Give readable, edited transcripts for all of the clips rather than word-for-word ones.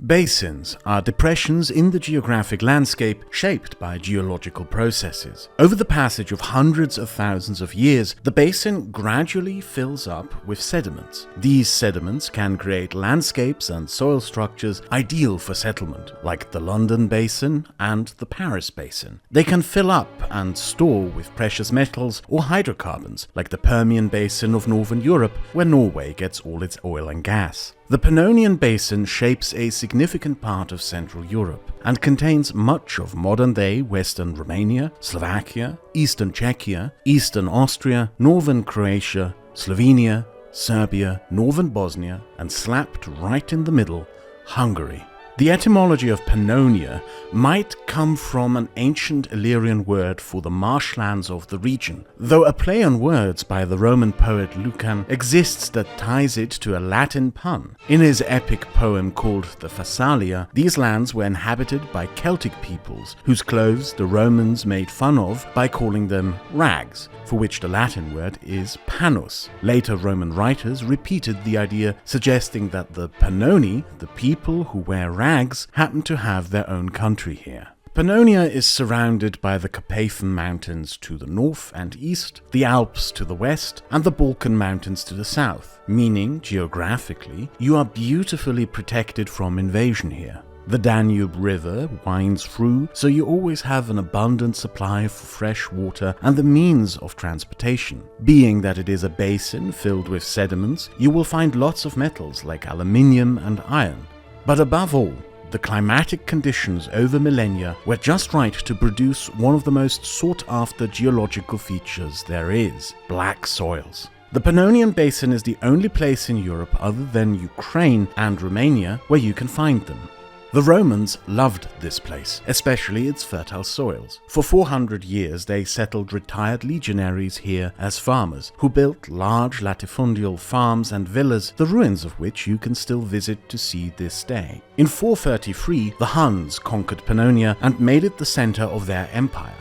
Basins are depressions in the geographic landscape shaped by geological processes. Over the passage of hundreds of thousands of years, the basin gradually fills up with sediments. These sediments can create landscapes and soil structures ideal for settlement, like the London Basin and the Paris Basin. They can fill up and store with precious metals or hydrocarbons, like the Permian Basin of Northern Europe, where Norway gets all its oil and gas. The Pannonian Basin shapes a significant part of Central Europe and contains much of modern-day Western Romania, Slovakia, Eastern Czechia, Eastern Austria, Northern Croatia, Slovenia, Serbia, Northern Bosnia, and slapped right in the middle, Hungary. The etymology of Pannonia might come from an ancient Illyrian word for the marshlands of the region, though a play on words by the Roman poet Lucan exists that ties it to a Latin pun. In his epic poem called the Pharsalia, these lands were inhabited by Celtic peoples, whose clothes the Romans made fun of by calling them rags, for which the Latin word is pannus. Later Roman writers repeated the idea, suggesting that the Pannoni, the people who wear rags, happen to have their own country here. Pannonia is surrounded by the Carpathian Mountains to the north and east, the Alps to the west, and the Balkan Mountains to the south, meaning, geographically, you are beautifully protected from invasion here. The Danube River winds through, so you always have an abundant supply of fresh water and the means of transportation. Being that it is a basin filled with sediments, you will find lots of metals like aluminium and iron. But above all, the climatic conditions over millennia were just right to produce one of the most sought-after geological features there is: black soils. The Pannonian Basin is the only place in Europe other than Ukraine and Romania where you can find them. The Romans loved this place, especially its fertile soils. For 400 years they settled retired legionaries here as farmers, who built large latifundial farms and villas, the ruins of which you can still visit to see this day. In 433, the Huns conquered Pannonia and made it the center of their empire.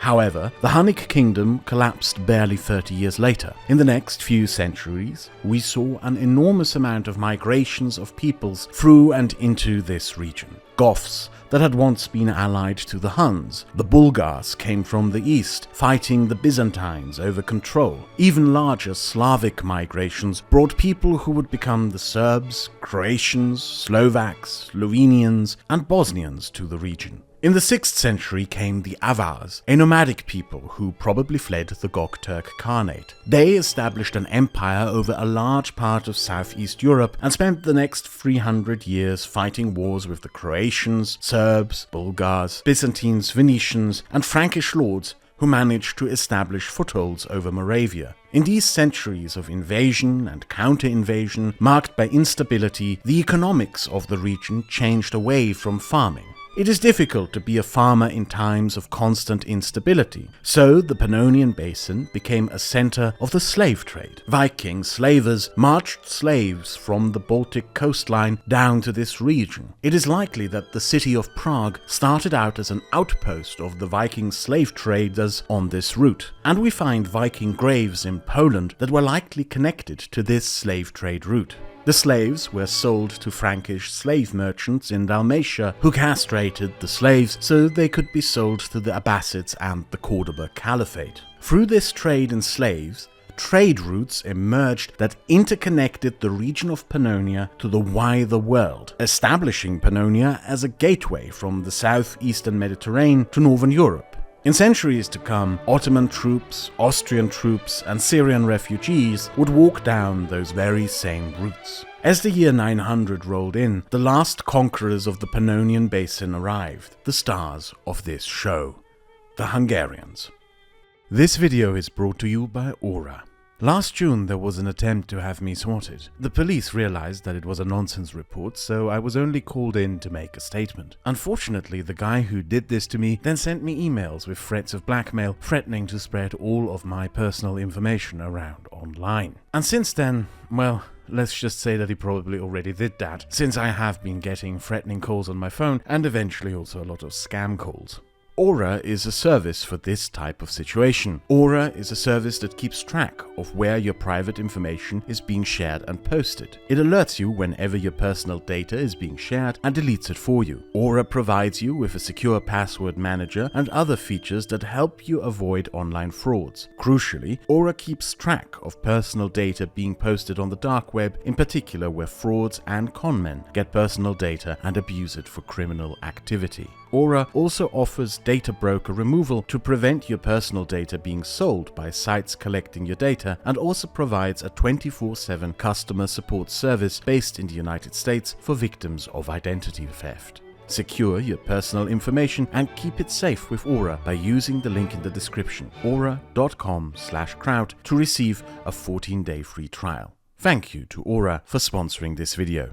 However, the Hunnic kingdom collapsed barely 30 years later. In the next few centuries, we saw an enormous amount of migrations of peoples through and into this region. Goths that had once been allied to the Huns. The Bulgars came from the east, fighting the Byzantines over control. Even larger Slavic migrations brought people who would become the Serbs, Croatians, Slovaks, Slovenians, and Bosnians to the region. In the 6th century came the Avars, a nomadic people who probably fled the Gokturk Khanate. They established an empire over a large part of southeast Europe and spent the next 300 years fighting wars with the Croatians, Serbs, Bulgars, Byzantines, Venetians, and Frankish lords who managed to establish footholds over Moravia. In these centuries of invasion and counter-invasion, marked by instability, the economics of the region changed away from farming. It is difficult to be a farmer in times of constant instability, so the Pannonian Basin became a center of the slave trade. Viking slavers marched slaves from the Baltic coastline down to this region. It is likely that the city of Prague started out as an outpost of the Viking slave traders on this route, and we find Viking graves in Poland that were likely connected to this slave trade route. The slaves were sold to Frankish slave merchants in Dalmatia, who castrated the slaves so they could be sold to the Abbasids and the Cordoba Caliphate. Through this trade in slaves, trade routes emerged that interconnected the region of Pannonia to the wider world, establishing Pannonia as a gateway from the southeastern Mediterranean to northern Europe. In centuries to come, Ottoman troops, Austrian troops, and Syrian refugees would walk down those very same routes. As the year 900 rolled in, the last conquerors of the Pannonian Basin arrived, the stars of this show, the Hungarians. This video is brought to you by Aura. Last June there was an attempt to have me swatted. The police realized that it was a nonsense report, so I was only called in to make a statement. Unfortunately, the guy who did this to me then sent me emails with threats of blackmail, threatening to spread all of my personal information around online. And since then, well, let's just say that he probably already did that, since I have been getting threatening calls on my phone and eventually also a lot of scam calls. Aura is a service for this type of situation. Aura is a service that keeps track of where your private information is being shared and posted. It alerts you whenever your personal data is being shared and deletes it for you. Aura provides you with a secure password manager and other features that help you avoid online frauds. Crucially, Aura keeps track of personal data being posted on the dark web, in particular where frauds and conmen get personal data and abuse it for criminal activity. Aura also offers data broker removal to prevent your personal data being sold by sites collecting your data, and also provides a 24/7 customer support service based in the United States for victims of identity theft. Secure your personal information and keep it safe with Aura by using the link in the description, aura.com/Kraut, to receive a 14-day free trial. Thank you to Aura for sponsoring this video.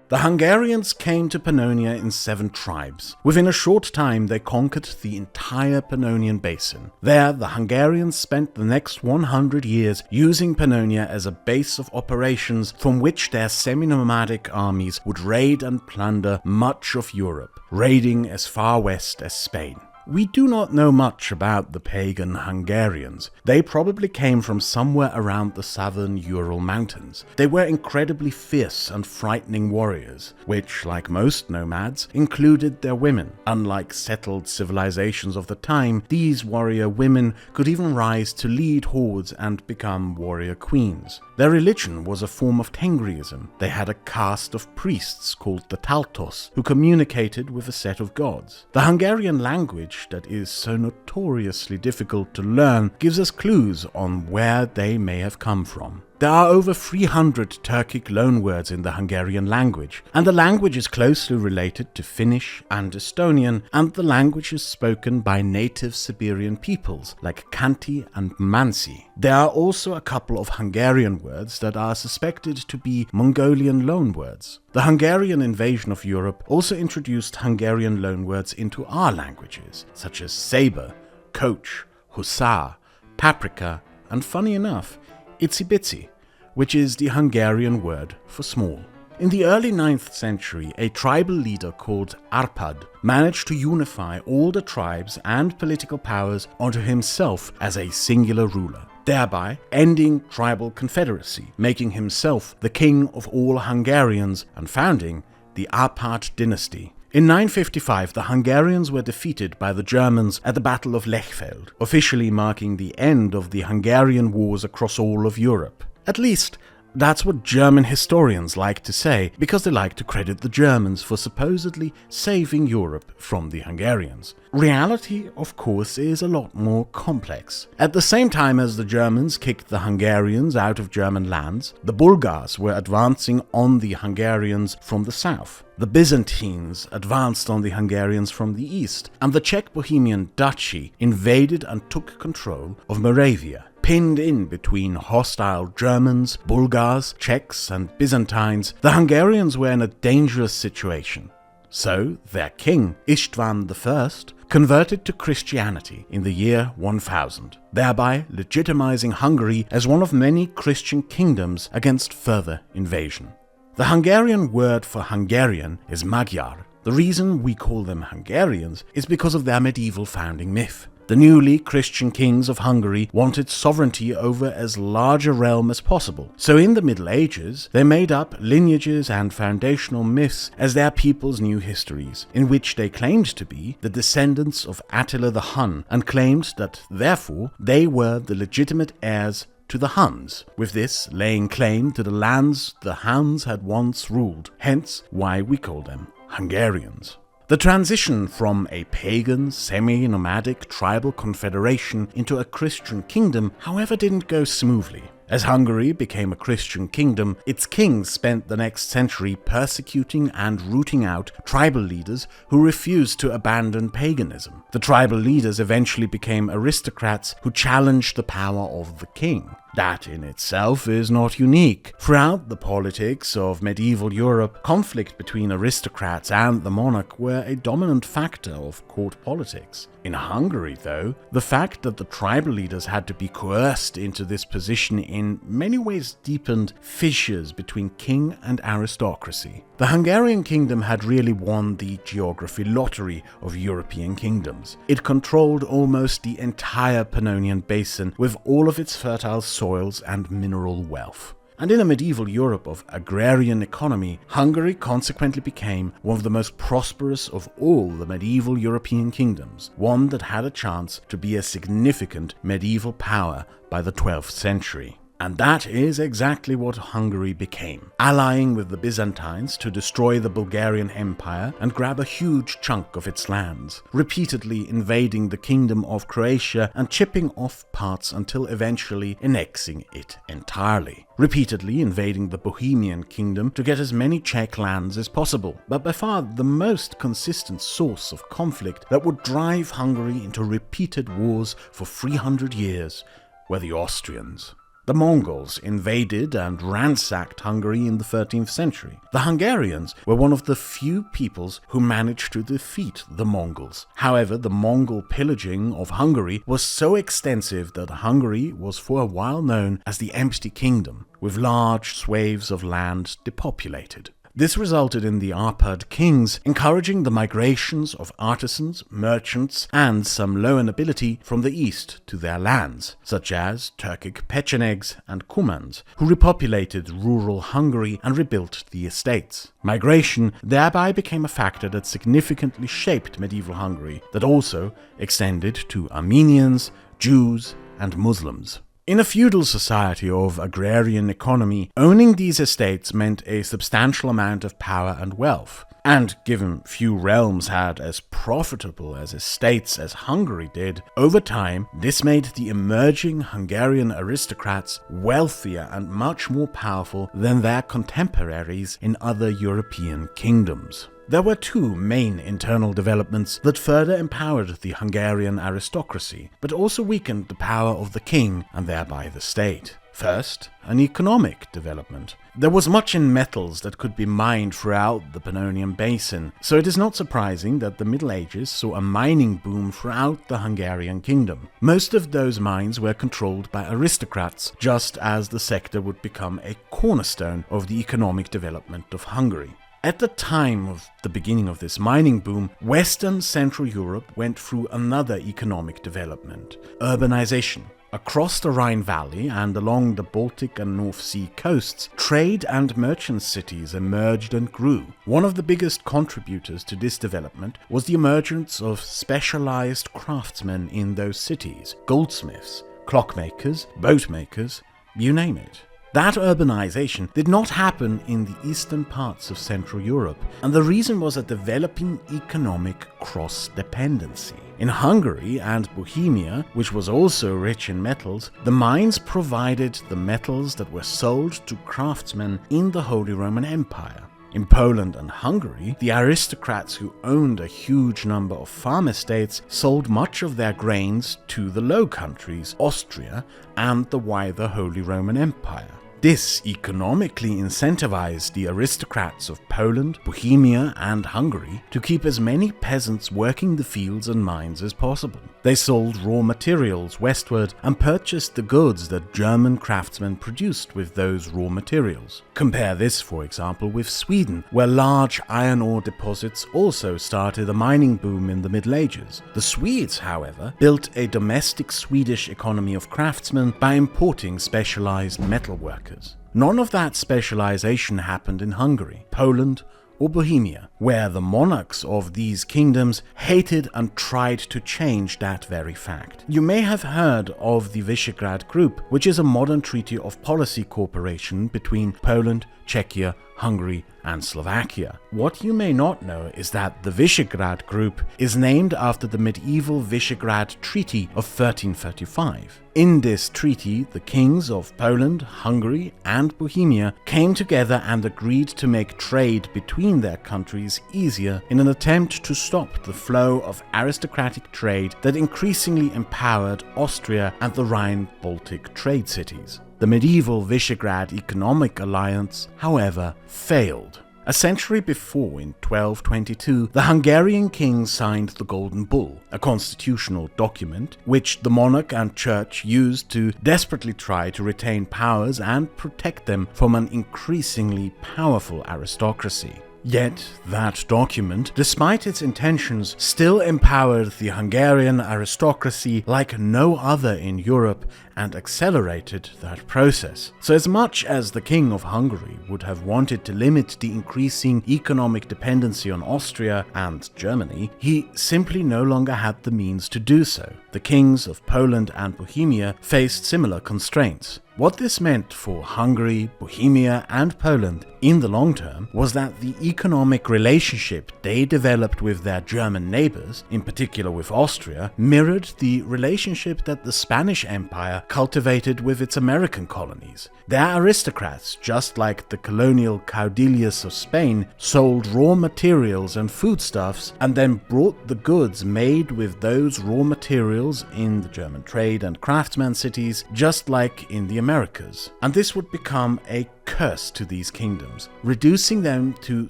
The Hungarians came to Pannonia in 7 tribes. Within a short time, they conquered the entire Pannonian Basin. There, the Hungarians spent the next 100 years using Pannonia as a base of operations from which their semi-nomadic armies would raid and plunder much of Europe, raiding as far west as Spain. We do not know much about the pagan Hungarians. They probably came from somewhere around the southern Ural Mountains. They were incredibly fierce and frightening warriors, which, like most nomads, included their women. Unlike settled civilizations of the time, these warrior women could even rise to lead hordes and become warrior queens. Their religion was a form of Tengriism. They had a caste of priests called the Taltos, who communicated with a set of gods. The Hungarian language that is so notoriously difficult to learn gives us clues on where they may have come from. There are over 300 Turkic loanwords in the Hungarian language, and the language is closely related to Finnish and Estonian, and the language is spoken by native Siberian peoples like Khanty and Mansi. There are also a couple of Hungarian words that are suspected to be Mongolian loanwords. The Hungarian invasion of Europe also introduced Hungarian loanwords into our languages, such as saber, coach, hussar, paprika, and funny enough, itsy bitsy, which is the Hungarian word for small. In the early 9th century, a tribal leader called Arpad managed to unify all the tribes and political powers onto himself as a singular ruler, thereby ending tribal confederacy, making himself the king of all Hungarians and founding the Arpad dynasty. In 955, the Hungarians were defeated by the Germans at the Battle of Lechfeld, officially marking the end of the Hungarian wars across all of Europe. At least, that's what German historians like to say, because they like to credit the Germans for supposedly saving Europe from the Hungarians. Reality, of course, is a lot more complex. At the same time as the Germans kicked the Hungarians out of German lands, the Bulgars were advancing on the Hungarians from the south. The Byzantines advanced on the Hungarians from the east, and the Czech Bohemian Duchy invaded and took control of Moravia. Pinned in between hostile Germans, Bulgars, Czechs, and Byzantines, the Hungarians were in a dangerous situation. So, their king, István I, converted to Christianity in the year 1000, thereby legitimizing Hungary as one of many Christian kingdoms against further invasion. The Hungarian word for Hungarian is Magyar. The reason we call them Hungarians is because of their medieval founding myth. The newly Christian kings of Hungary wanted sovereignty over as large a realm as possible, so in the Middle Ages they made up lineages and foundational myths as their people's new histories, in which they claimed to be the descendants of Attila the Hun, and claimed that therefore they were the legitimate heirs to the Huns, with this laying claim to the lands the Huns had once ruled, hence why we call them Hungarians. The transition from a pagan, semi-nomadic tribal confederation into a Christian kingdom, however, didn't go smoothly. As Hungary became a Christian kingdom, its kings spent the next century persecuting and rooting out tribal leaders who refused to abandon paganism. The tribal leaders eventually became aristocrats who challenged the power of the king. That in itself is not unique. Throughout the politics of medieval Europe, conflict between aristocrats and the monarch were a dominant factor of court politics. In Hungary, though, the fact that the tribal leaders had to be coerced into this position in many ways deepened fissures between king and aristocracy. The Hungarian kingdom had really won the geography lottery of European kingdoms. It controlled almost the entire Pannonian Basin with all of its fertile soils and mineral wealth. And in a medieval Europe of agrarian economy, Hungary consequently became one of the most prosperous of all the medieval European kingdoms, one that had a chance to be a significant medieval power by the 12th century. And that is exactly what Hungary became, allying with the Byzantines to destroy the Bulgarian Empire and grab a huge chunk of its lands, repeatedly invading the Kingdom of Croatia and chipping off parts until eventually annexing it entirely, repeatedly invading the Bohemian Kingdom to get as many Czech lands as possible, but by far the most consistent source of conflict that would drive Hungary into repeated wars for 300 years were the Austrians. The Mongols invaded and ransacked Hungary in the 13th century. The Hungarians were one of the few peoples who managed to defeat the Mongols. However, the Mongol pillaging of Hungary was so extensive that Hungary was for a while known as the Empty Kingdom, with large swathes of land depopulated. This resulted in the Arpad kings encouraging the migrations of artisans, merchants, and some lower nobility from the east to their lands, such as Turkic Pechenegs and Cumans, who repopulated rural Hungary and rebuilt the estates. Migration thereby became a factor that significantly shaped medieval Hungary, that also extended to Armenians, Jews, and Muslims. In a feudal society of agrarian economy, owning these estates meant a substantial amount of power and wealth. And given few realms had as profitable as estates as Hungary did, over time this made the emerging Hungarian aristocrats wealthier and much more powerful than their contemporaries in other European kingdoms. There were two main internal developments that further empowered the Hungarian aristocracy, but also weakened the power of the king and thereby the state. First, an economic development. There was much in metals that could be mined throughout the Pannonian Basin, so it is not surprising that the Middle Ages saw a mining boom throughout the Hungarian kingdom. Most of those mines were controlled by aristocrats, just as the sector would become a cornerstone of the economic development of Hungary. At the time of the beginning of this mining boom, Western Central Europe went through another economic development, urbanization. Across the Rhine Valley and along the Baltic and North Sea coasts, trade and merchant cities emerged and grew. One of the biggest contributors to this development was the emergence of specialized craftsmen in those cities, goldsmiths, clockmakers, boatmakers, you name it. That urbanization did not happen in the eastern parts of Central Europe, and the reason was a developing economic cross-dependency. In Hungary and Bohemia, which was also rich in metals, the mines provided the metals that were sold to craftsmen in the Holy Roman Empire. In Poland and Hungary, the aristocrats who owned a huge number of farm estates sold much of their grains to the Low Countries, Austria, and the wider Holy Roman Empire. This economically incentivized the aristocrats of Poland, Bohemia, and Hungary to keep as many peasants working the fields and mines as possible. They sold raw materials westward and purchased the goods that German craftsmen produced with those raw materials. Compare this, for example, with Sweden, where large iron ore deposits also started a mining boom in the Middle Ages. The Swedes, however, built a domestic Swedish economy of craftsmen by importing specialized metalworkers. None of that specialization happened in Hungary, Poland, or Bohemia, where the monarchs of these kingdoms hated and tried to change that very fact. You may have heard of the Visegrad Group, which is a modern treaty of policy cooperation between Poland, Czechia, Hungary, and Slovakia. What you may not know is that the Visegrad Group is named after the medieval Visegrad Treaty of 1335. In this treaty, the kings of Poland, Hungary, and Bohemia came together and agreed to make trade between their countries easier in an attempt to stop the flow of aristocratic trade that increasingly empowered Austria and the Rhine-Baltic trade cities. The medieval Visegrad Economic Alliance, however, failed. A century before, in 1222, the Hungarian king signed the Golden Bull, a constitutional document which the monarch and church used to desperately try to retain powers and protect them from an increasingly powerful aristocracy. Yet, that document, despite its intentions, still empowered the Hungarian aristocracy like no other in Europe and accelerated that process. So as much as the King of Hungary would have wanted to limit the increasing economic dependency on Austria and Germany, he simply no longer had the means to do so. The kings of Poland and Bohemia faced similar constraints. What this meant for Hungary, Bohemia, and Poland in the long term was that the economic relationship they developed with their German neighbors, in particular with Austria, mirrored the relationship that the Spanish Empire cultivated with its American colonies. Their aristocrats, just like the colonial caudillos of Spain, sold raw materials and foodstuffs and then brought the goods made with those raw materials in the German trade and craftsman cities, just like in the Americas. And this would become a curse to these kingdoms, reducing them to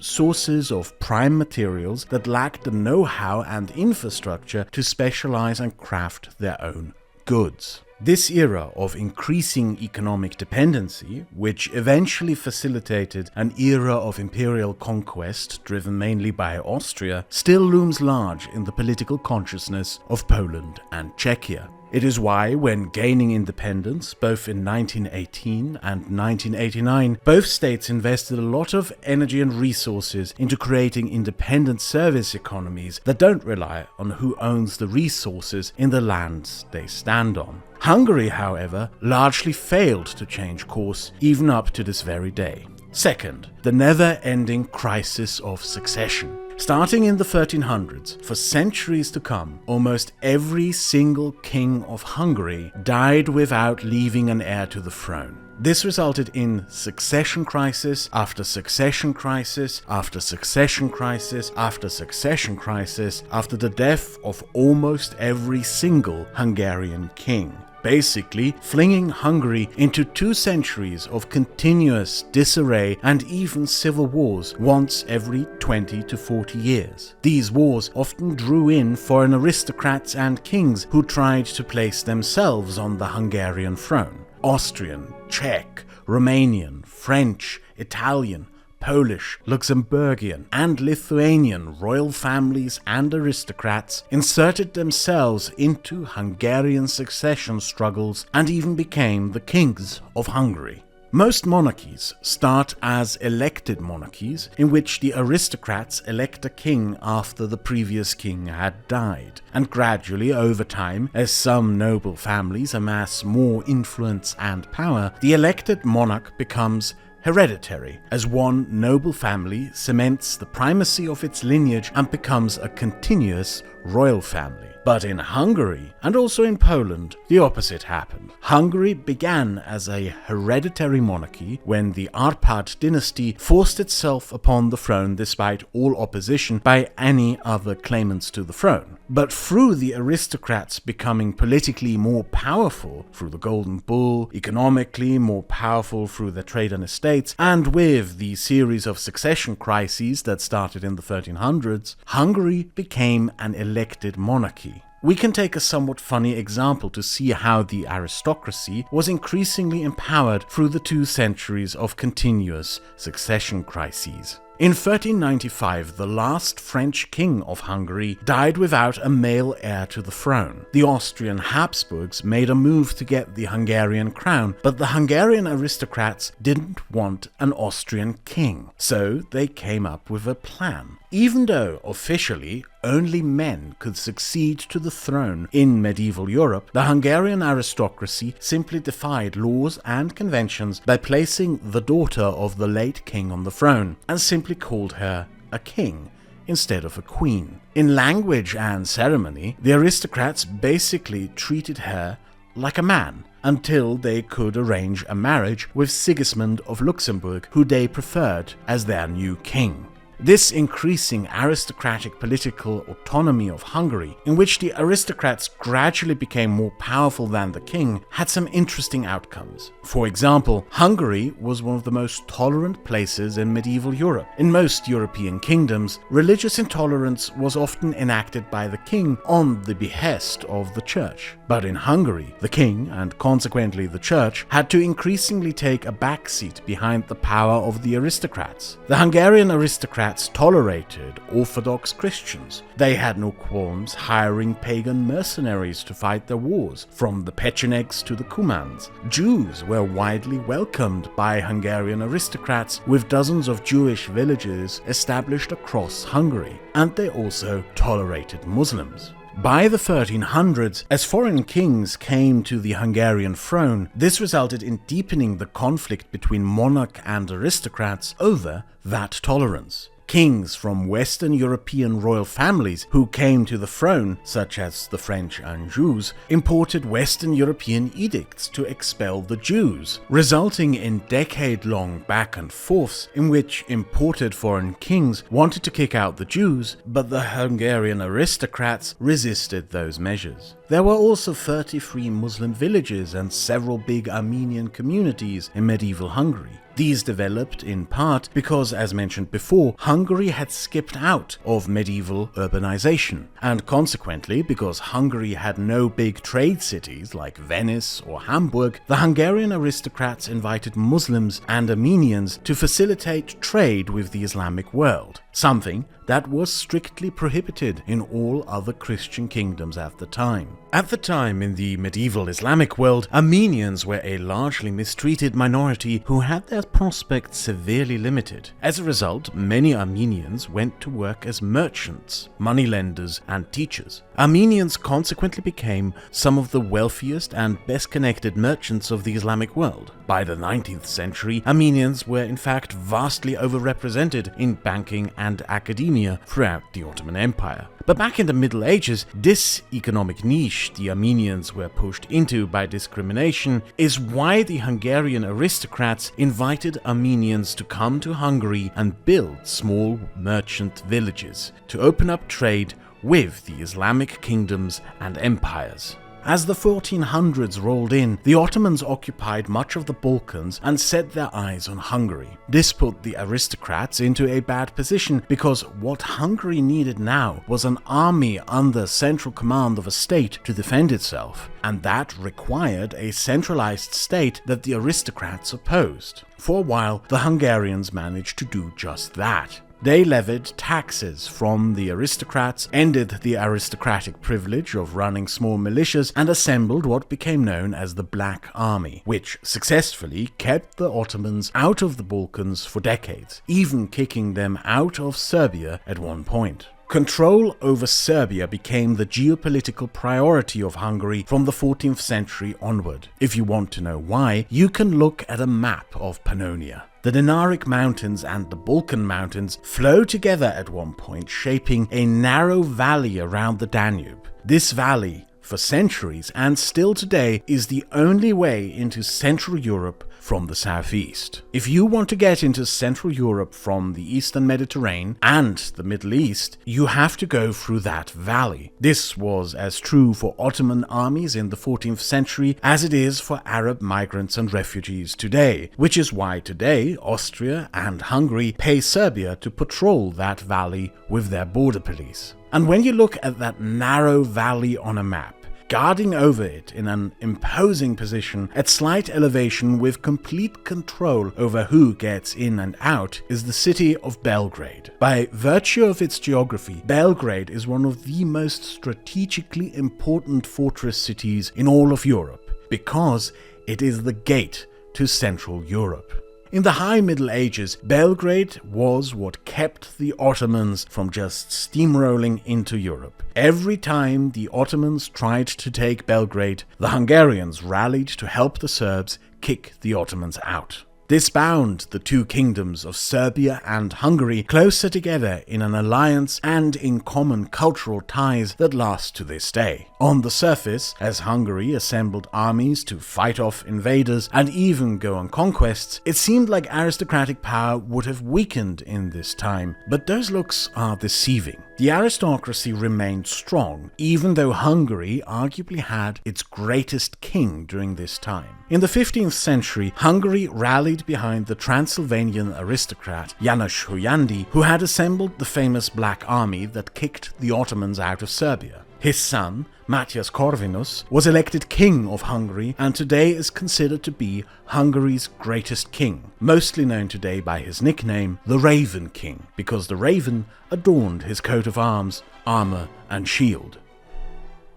sources of prime materials that lacked the know-how and infrastructure to specialize and craft their own goods. This era of increasing economic dependency, which eventually facilitated an era of imperial conquest driven mainly by Austria, still looms large in the political consciousness of Poland and Czechia. It is why, when gaining independence, both in 1918 and 1989, both states invested a lot of energy and resources into creating independent service economies that don't rely on who owns the resources in the lands they stand on. Hungary, however, largely failed to change course, even up to this very day. Second, the never-ending crisis of succession. Starting in the 1300s, for centuries to come, almost every single king of Hungary died without leaving an heir to the throne. This resulted in succession crisis after succession crisis after succession crisis after succession crisis after the death of almost every single Hungarian king, basically flinging Hungary into 2 centuries of continuous disarray and even civil wars once every 20 to 40 years. These wars often drew in foreign aristocrats and kings who tried to place themselves on the Hungarian throne. Austrian, Czech, Romanian, French, Italian, Polish, Luxembourgian, and Lithuanian royal families and aristocrats inserted themselves into Hungarian succession struggles and even became the kings of Hungary. Most monarchies start as elected monarchies, in which the aristocrats elect a king after the previous king had died, and gradually over time, as some noble families amass more influence and power, the elected monarch becomes hereditary, as one noble family cements the primacy of its lineage and becomes a continuous royal family. But in Hungary, and also in Poland, the opposite happened. Hungary began as a hereditary monarchy when the Arpad dynasty forced itself upon the throne despite all opposition by any other claimants to the throne. But through the aristocrats becoming politically more powerful through the Golden Bull, economically more powerful through their trade and estates, and with the series of succession crises that started in the 1300s, Hungary became an elected monarchy. We can take a somewhat funny example to see how the aristocracy was increasingly empowered through the 2 centuries of continuous succession crises. In 1395, the last French king of Hungary died without a male heir to the throne. The Austrian Habsburgs made a move to get the Hungarian crown, but the Hungarian aristocrats didn't want an Austrian king, so they came up with a plan. Even though officially only men could succeed to the throne in medieval Europe, the Hungarian aristocracy simply defied laws and conventions by placing the daughter of the late king on the throne, and simply called her a king instead of a queen. In language and ceremony, the aristocrats basically treated her like a man, until they could arrange a marriage with Sigismund of Luxembourg, who they preferred as their new king. This increasing aristocratic political autonomy of Hungary, in which the aristocrats gradually became more powerful than the king, had some interesting outcomes. For example, Hungary was one of the most tolerant places in medieval Europe. In most European kingdoms, religious intolerance was often enacted by the king on the behest of the church. But in Hungary, the king, and consequently the church, had to increasingly take a backseat behind the power of the aristocrats. The Hungarian aristocrats tolerated Orthodox Christians. They had no qualms hiring pagan mercenaries to fight their wars, from the Pechenegs to the Cumans. Jews were widely welcomed by Hungarian aristocrats, with dozens of Jewish villages established across Hungary, and they also tolerated Muslims. By the 1300s, as foreign kings came to the Hungarian throne, this resulted in deepening the conflict between monarch and aristocrats over that tolerance. Kings from Western European royal families who came to the throne, such as the French Anjous, imported Western European edicts to expel the Jews, resulting in decade-long back and forths in which imported foreign kings wanted to kick out the Jews, but the Hungarian aristocrats resisted those measures. There were also 33 Muslim villages and several big Armenian communities in medieval Hungary. These developed in part because, as mentioned before, Hungary had skipped out of medieval urbanization, and consequently, because Hungary had no big trade cities like Venice or Hamburg, the Hungarian aristocrats invited Muslims and Armenians to facilitate trade with the Islamic world, something that was strictly prohibited in all other Christian kingdoms at the time. At the time, in the medieval Islamic world, Armenians were a largely mistreated minority who had their prospects severely limited. As a result, many Armenians went to work as merchants, moneylenders, and teachers. Armenians consequently became some of the wealthiest and best-connected merchants of the Islamic world. By the 19th century, Armenians were in fact vastly overrepresented in banking and academia throughout the Ottoman Empire. But back in the Middle Ages, this economic niche the Armenians were pushed into by discrimination is why the Hungarian aristocrats invited Armenians to come to Hungary and build small merchant villages to open up trade with the Islamic kingdoms and empires. As the 1400s rolled in, the Ottomans occupied much of the Balkans and set their eyes on Hungary. This put the aristocrats into a bad position because what Hungary needed now was an army under central command of a state to defend itself, and that required a centralized state that the aristocrats opposed. For a while, the Hungarians managed to do just that. They levied taxes from the aristocrats, ended the aristocratic privilege of running small militias, and assembled what became known as the Black Army, which successfully kept the Ottomans out of the Balkans for decades, even kicking them out of Serbia at one point. Control over Serbia became the geopolitical priority of Hungary from the 14th century onward. If you want to know why, you can look at a map of Pannonia. The Dinaric Mountains and the Balkan Mountains flow together at one point, shaping a narrow valley around the Danube. This valley, for centuries and still today, is the only way into Central Europe from the southeast. If you want to get into Central Europe from the Eastern Mediterranean and the Middle East, you have to go through that valley. This was as true for Ottoman armies in the 14th century as it is for Arab migrants and refugees today, which is why today Austria and Hungary pay Serbia to patrol that valley with their border police. And when you look at that narrow valley on a map, guarding over it in an imposing position at slight elevation with complete control over who gets in and out, is the city of Belgrade. By virtue of its geography, Belgrade is one of the most strategically important fortress cities in all of Europe, because it is the gate to Central Europe. In the High Middle Ages, Belgrade was what kept the Ottomans from just steamrolling into Europe. Every time the Ottomans tried to take Belgrade, the Hungarians rallied to help the Serbs kick the Ottomans out. This bound the two kingdoms of Serbia and Hungary closer together in an alliance and in common cultural ties that last to this day. On the surface, as Hungary assembled armies to fight off invaders and even go on conquests, it seemed like aristocratic power would have weakened in this time, but those looks are deceiving. The aristocracy remained strong, even though Hungary arguably had its greatest king during this time. In the 15th century, Hungary rallied behind the Transylvanian aristocrat János Hunyadi, who had assembled the famous Black Army that kicked the Ottomans out of Serbia. His son, Matthias Corvinus, was elected king of Hungary and today is considered to be Hungary's greatest king, mostly known today by his nickname, the Raven King, because the raven adorned his coat of arms, armor, and shield.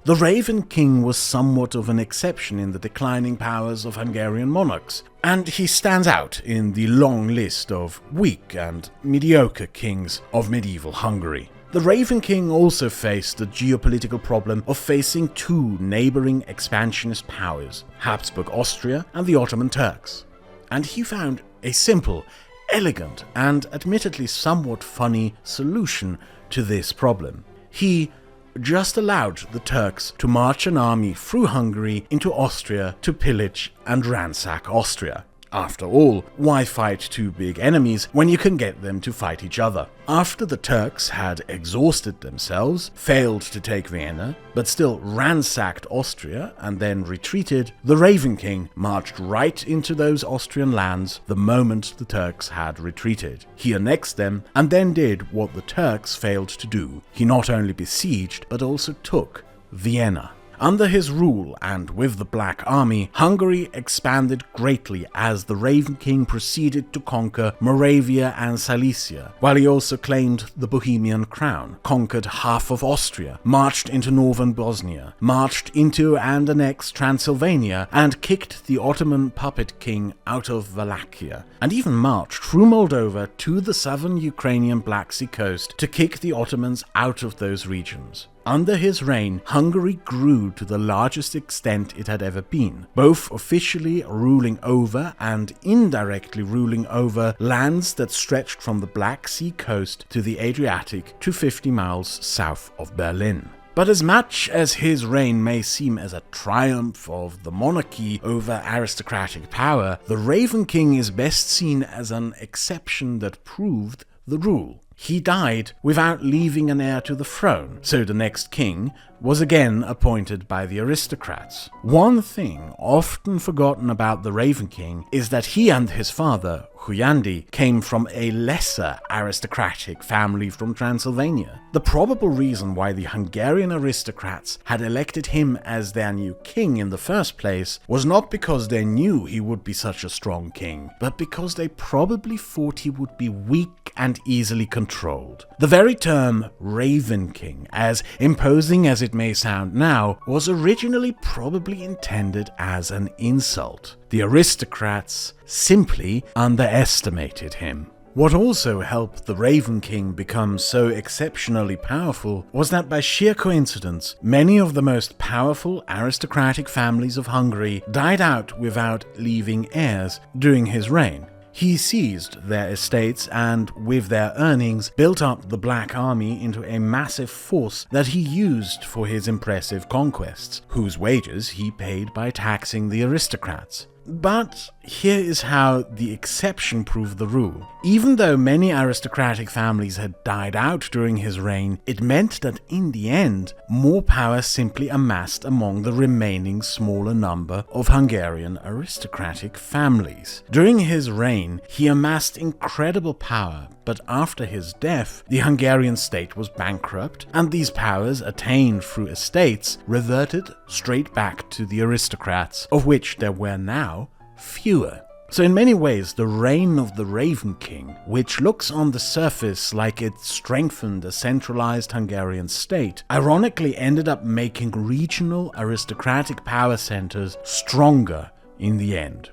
The Raven King was somewhat of an exception in the declining powers of Hungarian monarchs, and he stands out in the long list of weak and mediocre kings of medieval Hungary. The Raven King also faced the geopolitical problem of facing two neighboring expansionist powers, Habsburg Austria and the Ottoman Turks. And he found a simple, elegant, and admittedly somewhat funny solution to this problem. He just allowed the Turks to march an army through Hungary into Austria to pillage and ransack Austria. After all, why fight two big enemies when you can get them to fight each other? After the Turks had exhausted themselves, failed to take Vienna, but still ransacked Austria and then retreated, the Raven King marched right into those Austrian lands the moment the Turks had retreated. He annexed them and then did what the Turks failed to do. He not only besieged, but also took Vienna. Under his rule, and with the Black Army, Hungary expanded greatly as the Raven King proceeded to conquer Moravia and Silesia, while he also claimed the Bohemian crown, conquered half of Austria, marched into northern Bosnia, marched into and annexed Transylvania, and kicked the Ottoman puppet king out of Wallachia, and even marched through Moldova to the southern Ukrainian Black Sea coast to kick the Ottomans out of those regions. Under his reign, Hungary grew to the largest extent it had ever been, both officially ruling over and indirectly ruling over lands that stretched from the Black Sea coast to the Adriatic to 50 miles south of Berlin. But as much as his reign may seem as a triumph of the monarchy over aristocratic power, the Raven King is best seen as an exception that proved the rule. He died without leaving an heir to the throne, so the next king was again appointed by the aristocrats. One thing often forgotten about the Raven King is that he and his father, Hunyadi, came from a lesser aristocratic family from Transylvania. The probable reason why the Hungarian aristocrats had elected him as their new king in the first place was not because they knew he would be such a strong king, but because they probably thought he would be weak and easily controlled. The very term Raven King, as imposing as it may sound now, was originally probably intended as an insult. The aristocrats simply underestimated him. What also helped the Raven King become so exceptionally powerful was that by sheer coincidence, many of the most powerful aristocratic families of Hungary died out without leaving heirs during his reign. He seized their estates and, with their earnings, built up the Black Army into a massive force that he used for his impressive conquests, whose wages he paid by taxing the aristocrats. But here is how the exception proved the rule. Even though many aristocratic families had died out during his reign, it meant that in the end, more power simply amassed among the remaining smaller number of Hungarian aristocratic families. During his reign, he amassed incredible power, but after his death, the Hungarian state was bankrupt, and these powers attained through estates reverted straight back to the aristocrats, of which there were now fewer. So in many ways, the reign of the Raven King, which looks on the surface like it strengthened a centralized Hungarian state, ironically ended up making regional aristocratic power centers stronger in the end.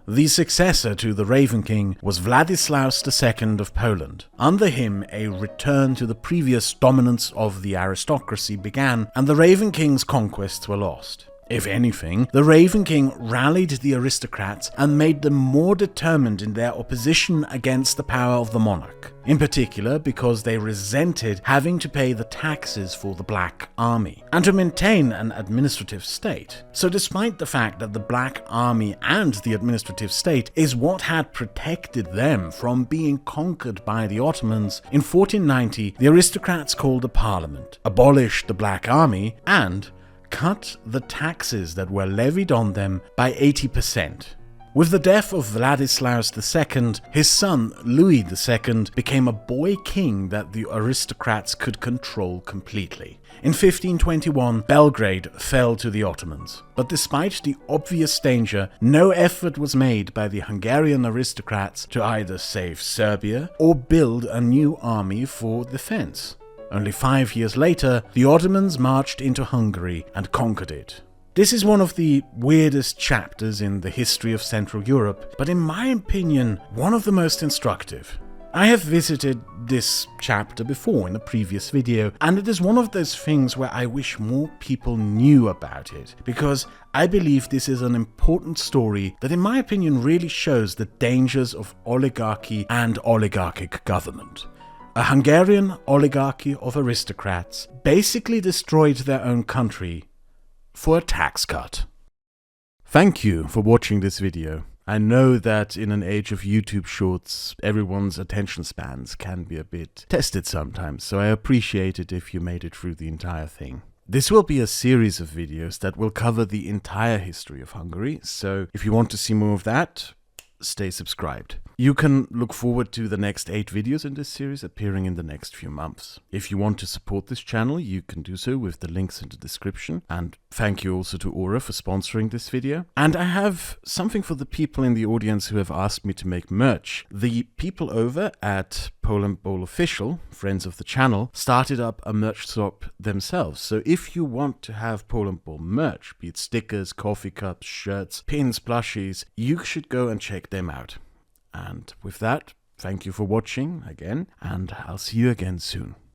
The successor to the Raven King was Vladislaus II of Poland. Under him, a return to the previous dominance of the aristocracy began, and the Raven King's conquests were lost. If anything, the Raven King rallied the aristocrats and made them more determined in their opposition against the power of the monarch, in particular because they resented having to pay the taxes for the Black Army and to maintain an administrative state. So despite the fact that the Black Army and the administrative state is what had protected them from being conquered by the Ottomans, in 1490 the aristocrats called a parliament, abolished the Black Army, and cut the taxes that were levied on them by 80%. With the death of Vladislaus II, his son Louis II became a boy king that the aristocrats could control completely. In 1521, Belgrade fell to the Ottomans, but despite the obvious danger, no effort was made by the Hungarian aristocrats to either save Serbia or build a new army for defense. Only 5 years later, the Ottomans marched into Hungary and conquered it. This is one of the weirdest chapters in the history of Central Europe, but in my opinion, one of the most instructive. I have visited this chapter before in a previous video, and it is one of those things where I wish more people knew about it, because I believe this is an important story that in my opinion really shows the dangers of oligarchy and oligarchic government. A Hungarian oligarchy of aristocrats basically destroyed their own country for a tax cut. Thank you for watching this video. I know that in an age of YouTube shorts, everyone's attention spans can be a bit tested sometimes, so I appreciate it if you made it through the entire thing. This will be a series of videos that will cover the entire history of Hungary, so if you want to see more of that, stay subscribed. You can look forward to the next 8 videos in this series appearing in the next few months. If you want to support this channel, you can do so with the links in the description. And thank you also to Aura for sponsoring this video. And I have something for the people in the audience who have asked me to make merch. The people over at Poland Bowl Official, friends of the channel, started up a merch shop themselves. So if you want to have Poland Bowl merch, be it stickers, coffee cups, shirts, pins, plushies, you should go and check them out. And with that, thank you for watching again, and I'll see you again soon.